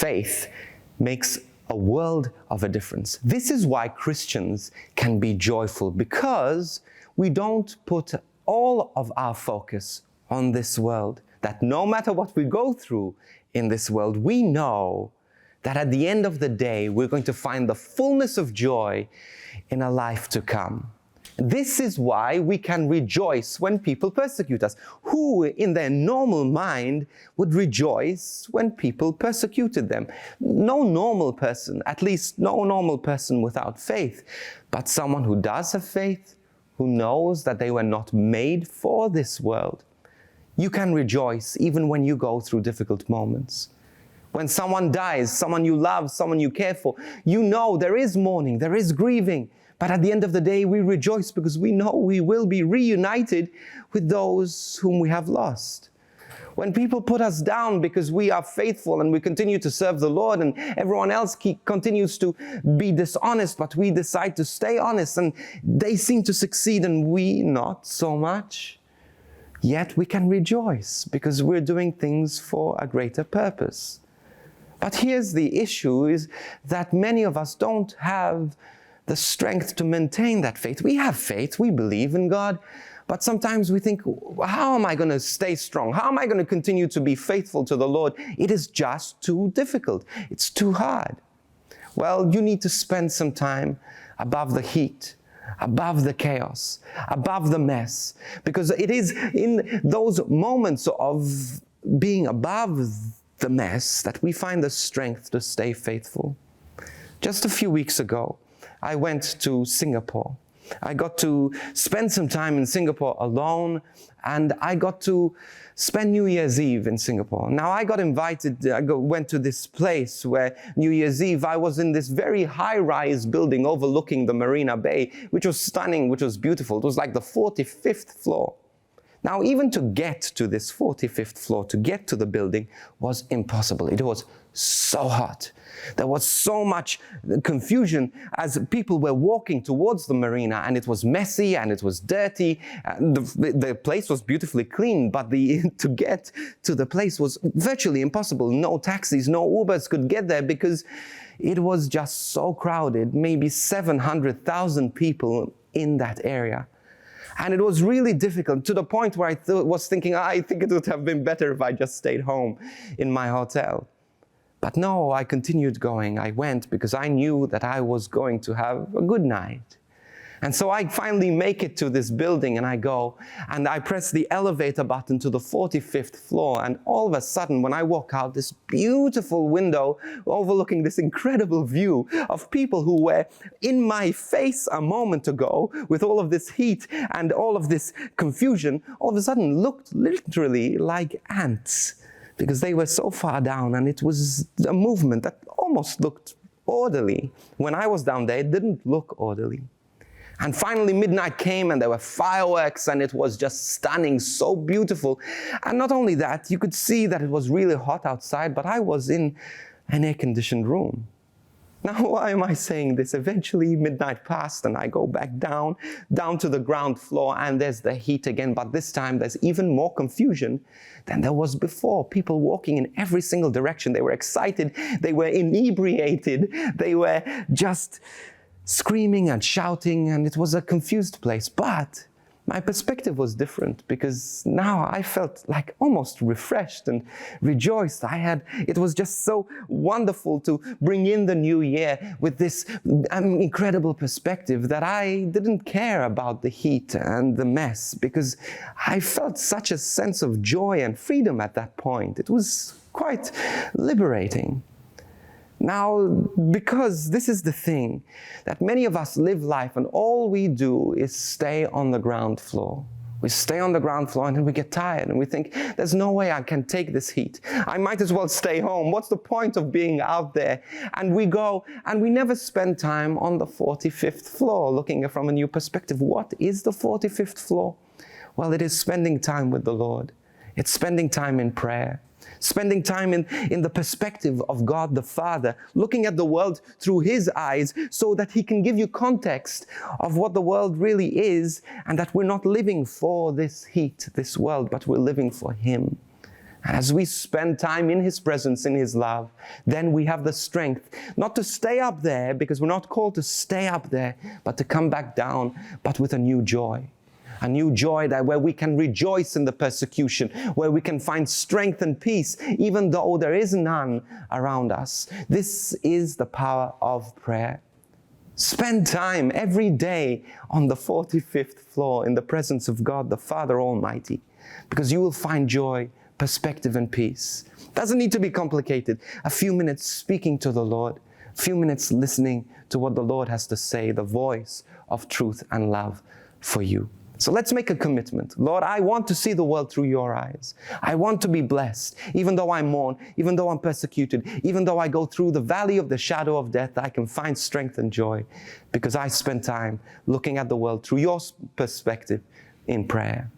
faith makes a world of a difference. This is why Christians can be joyful, because we don't put all of our focus on this world. That no matter what we go through in this world, we know that at the end of the day, we're going to find the fullness of joy in a life to come. This is why we can rejoice when people persecute us. Who in their normal mind would rejoice when people persecuted them? No normal person, at least no normal person without faith, but someone who does have faith, who knows that they were not made for this world. You can rejoice even when you go through difficult moments. When someone dies, someone you love, someone you care for, you know there is mourning, there is grieving. But at the end of the day, we rejoice because we know we will be reunited with those whom we have lost. When people put us down because we are faithful and we continue to serve the Lord and everyone else continues to be dishonest, but we decide to stay honest and they seem to succeed and we not so much, yet we can rejoice because we're doing things for a greater purpose. But here's the issue, is that many of us don't have the strength to maintain that faith. We have faith, we believe in God, but sometimes we think, how am I going to stay strong? How am I going to continue to be faithful to the Lord? It is just too difficult. It's too hard. Well, you need to spend some time above the heat, above the chaos, above the mess, because it is in those moments of being above the mess that we find the strength to stay faithful. Just a few weeks ago, I went to Singapore. I got to spend some time in Singapore alone, and I got to spend New Year's Eve in Singapore. Now, I got invited, went to this place where New Year's Eve, I was in this very high-rise building overlooking the Marina Bay, which was stunning, which was beautiful. It was like the 45th floor. Now, even to get to this 45th floor, to get to the building, was impossible. It was so hot. There was so much confusion as people were walking towards the marina, and it was messy and it was dirty. The place was beautifully clean, but to get to the place was virtually impossible. No taxis, no Ubers could get there because it was just so crowded, maybe 700,000 people in that area. And it was really difficult, to the point where I was thinking, I think it would have been better if I just stayed home in my hotel. But no, I continued going. I went because I knew that I was going to have a good night. And so I finally make it to this building, and I go, and I press the elevator button to the 45th floor, and all of a sudden, when I walk out, this beautiful window overlooking this incredible view of people who were in my face a moment ago with all of this heat and all of this confusion, all of a sudden looked literally like ants, because they were so far down, and it was a movement that almost looked orderly. When I was down there, it didn't look orderly. And finally midnight came, and there were fireworks, and it was just stunning, so beautiful. And not only that, you could see that it was really hot outside, but I was in an air-conditioned room. Now, why am I saying this? Eventually midnight passed, and I go back down to the ground floor, and there's the heat again, but this time there's even more confusion than there was before. People walking in every single direction. They were excited, they were inebriated, they were just screaming and shouting, and it was a confused place. But my perspective was different, because now I felt like almost refreshed and rejoiced. It was just so wonderful to bring in the new year with this incredible perspective that I didn't care about the heat and the mess, because I felt such a sense of joy and freedom at that point. It was quite liberating. Now, because this is the thing, that many of us live life and all we do is stay on the ground floor. We stay on the ground floor and then we get tired and we think, there's no way I can take this heat. I might as well stay home. What's the point of being out there? And we go and we never spend time on the 45th floor looking from a new perspective. What is the 45th floor? Well, it is spending time with the Lord. It's spending time in prayer. Spending time in the perspective of God the Father, looking at the world through His eyes so that He can give you context of what the world really is, and that we're not living for this heat, this world, but we're living for Him. And as we spend time in His presence, in His love, then we have the strength not to stay up there, because we're not called to stay up there, but to come back down, but with a new joy. A new joy that where we can rejoice in the persecution, where we can find strength and peace, even though there is none around us. This is the power of prayer. Spend time every day on the 45th floor in the presence of God, the Father Almighty, because you will find joy, perspective, and peace. It doesn't need to be complicated. A few minutes speaking to the Lord, a few minutes listening to what the Lord has to say, the voice of truth and love for you. So let's make a commitment. Lord, I want to see the world through your eyes. I want to be blessed, even though I mourn, even though I'm persecuted, even though I go through the valley of the shadow of death, I can find strength and joy because I spend time looking at the world through your perspective in prayer.